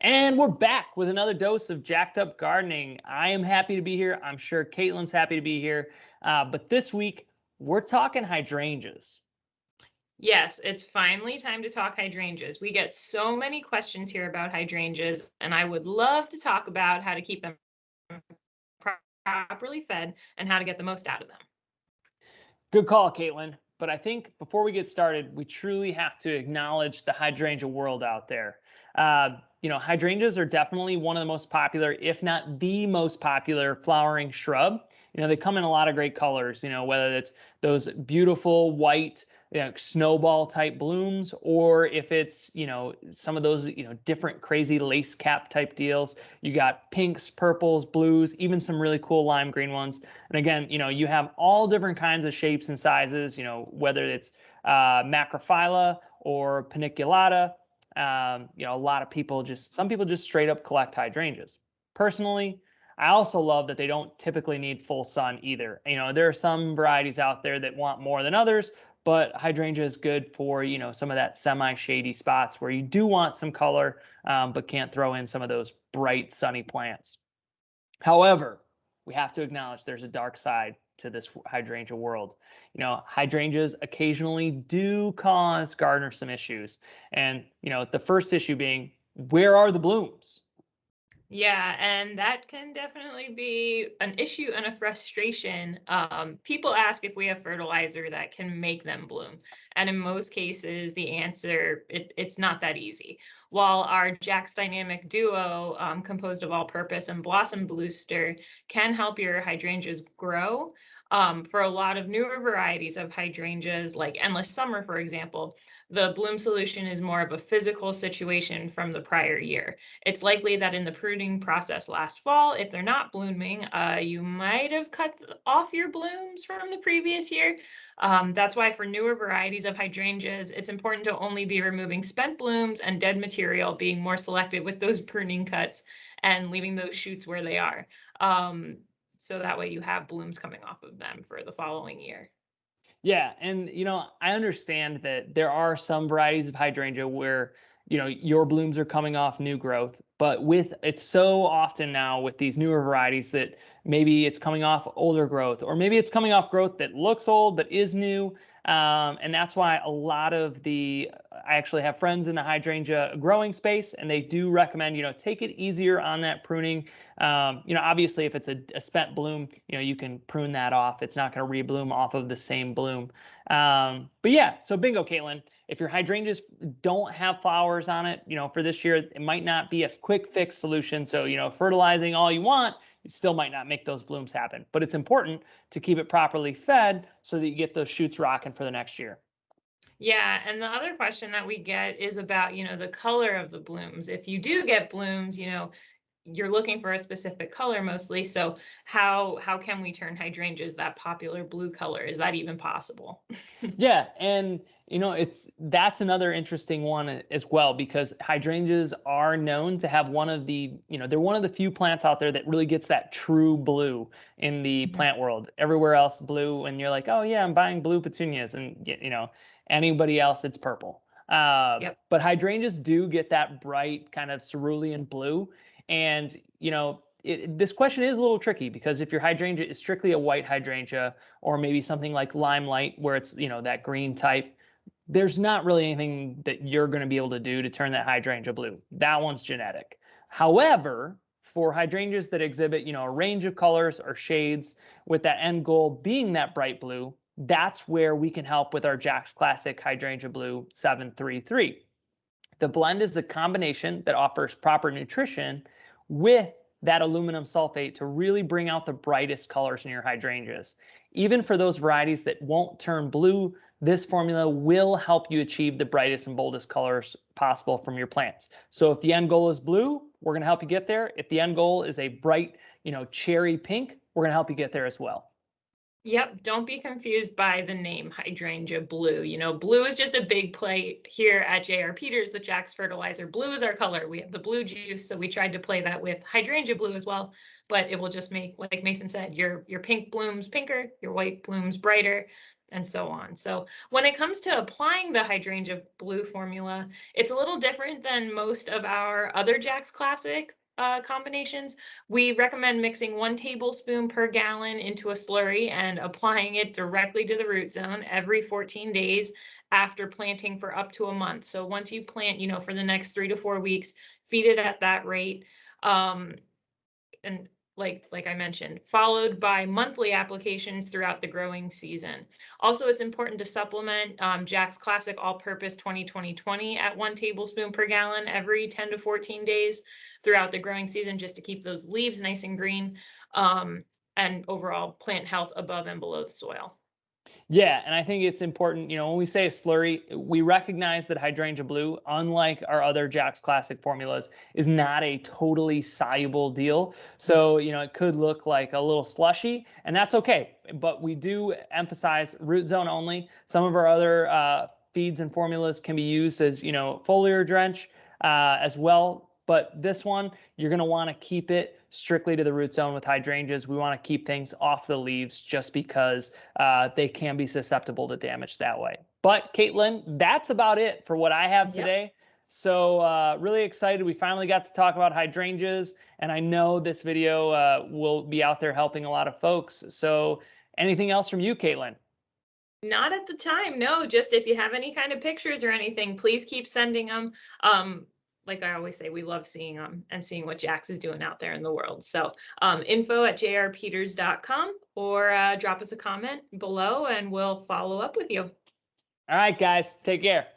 And we're back with another dose of Jacked Up Gardening. I am happy to be here. I'm sure Caitlin's happy to be here. But this week, we're talking hydrangeas. Yes, it's finally time to talk hydrangeas. We get so many questions here about hydrangeas, and I would love to talk about how to keep them properly fed and how to get the most out of them. Good call, Caitlin. But I think before we get started, we truly have to acknowledge the hydrangea world out there. Hydrangeas are definitely one of the most popular, if not the most popular flowering shrub. They come in a lot of great colors, whether it's those beautiful white, snowball type blooms, or if it's, some of those, different crazy lace cap type deals. You got pinks, purples, blues, even some really cool lime green ones. And again, you have all different kinds of shapes and sizes, whether it's macrophylla or paniculata. A lot of people some people just straight up collect hydrangeas. Personally, I also love that they don't typically need full sun either. There are some varieties out there that want more than others, but hydrangea is good for, some of that semi-shady spots where you do want some color, but can't throw in some of those bright sunny plants. However, we have to acknowledge there's a dark side to this hydrangea world. Hydrangeas occasionally do cause gardeners some issues. And, the first issue being, where are the blooms? Yeah, and that can definitely be an issue and a frustration. People ask if we have fertilizer that can make them bloom. And in most cases, the answer, it's not that easy. While our Jack's Dynamic Duo, composed of all-purpose and blossom booster, can help your hydrangeas grow, for a lot of newer varieties of hydrangeas, like Endless Summer, for example, the bloom solution is more of a physical situation from the prior year. It's likely that in the pruning process last fall, if they're not blooming, you might have cut off your blooms from the previous year. That's why for newer varieties of hydrangeas, it's important to only be removing spent blooms and dead material, being more selective with those pruning cuts and leaving those shoots where they are. So that way you have blooms coming off of them for the following year. Yeah, and I understand that there are some varieties of hydrangea where your blooms are coming off new growth, but with it's so often now with these newer varieties that maybe it's coming off older growth, or maybe it's coming off growth that looks old but is new. And that's why a lot of I actually have friends in the hydrangea growing space, and they do recommend take it easier on that pruning. Obviously, if it's a spent bloom, you can prune that off. It's not going to rebloom off of the same bloom. But yeah, so bingo, Caitlin. If your hydrangeas don't have flowers on it, for this year, it might not be a quick fix solution. So, fertilizing all you want, it still might not make those blooms happen. But it's important to keep it properly fed so that you get those shoots rocking for the next year. Yeah, and the other question that we get is about, the color of the blooms. If you do get blooms, you're looking for a specific color mostly. So how can we turn hydrangeas that popular blue color? Is that even possible? Yeah, and that's another interesting one as well, because hydrangeas are known to have they're one of the few plants out there that really gets that true blue in the Mhm. plant world. Everywhere else blue, and you're like, oh yeah, I'm buying blue petunias, and anybody else it's purple. Yep. But hydrangeas do get that bright kind of cerulean blue, and this question is a little tricky because if your hydrangea is strictly a white hydrangea, or maybe something like limelight where it's that green type, there's not really anything that you're going to be able to do to turn that hydrangea blue. That one's genetic. However, for hydrangeas that exhibit a range of colors or shades, with that end goal being that bright blue, that's where we can help with our Jack's Classic Hydrangea Blue 733. The blend is a combination that offers proper nutrition with that aluminum sulfate to really bring out the brightest colors in your hydrangeas. Even for those varieties that won't turn blue, this formula will help you achieve the brightest and boldest colors possible from your plants. So if the end goal is blue, we're going to help you get there. If the end goal is a bright, cherry pink, we're going to help you get there as well. Yep, don't be confused by the name Hydrangea Blue. Blue is just a big play here at JR Peters with Jack's Fertilizer. Blue is our color. We have the blue juice, so we tried to play that with Hydrangea Blue as well, but it will just make, like Mason said, your pink blooms pinker, your white blooms brighter. and so on. So when it comes to applying the Hydrangea Blue formula, it's a little different than most of our other Jack's Classic combinations. We recommend mixing 1 tablespoon per gallon into a slurry and applying it directly to the root zone every 14 days after planting for up to a month. So once you plant, for the next 3 to 4 weeks, feed it at that rate. Um, and like I mentioned, followed by monthly applications throughout the growing season. Also, it's important to supplement Jack's Classic All-Purpose 20 at 1 tablespoon per gallon every 10 to 14 days throughout the growing season, just to keep those leaves nice and green, and overall plant health above and below the soil. Yeah, and I think it's important, when we say a slurry, we recognize that Hydrangea Blue, unlike our other Jack's Classic formulas, is not a totally soluble deal. So, it could look like a little slushy, and that's okay. But we do emphasize root zone only. Some of our other feeds and formulas can be used as, foliar drench as well. But this one, you're going to want to keep it strictly to the root zone with hydrangeas. We want to keep things off the leaves just because they can be susceptible to damage that way. But Caitlin, that's about it for what I have Yep. today. So really excited. We finally got to talk about hydrangeas, and I know this video will be out there helping a lot of folks. So anything else from you, Caitlin? Not at the time, no, just if you have any kind of pictures or anything, please keep sending them. Like I always say, we love seeing them and seeing what Jax is doing out there in the world. So, info@jrpeters.com, or drop us a comment below and we'll follow up with you. All right, guys, take care.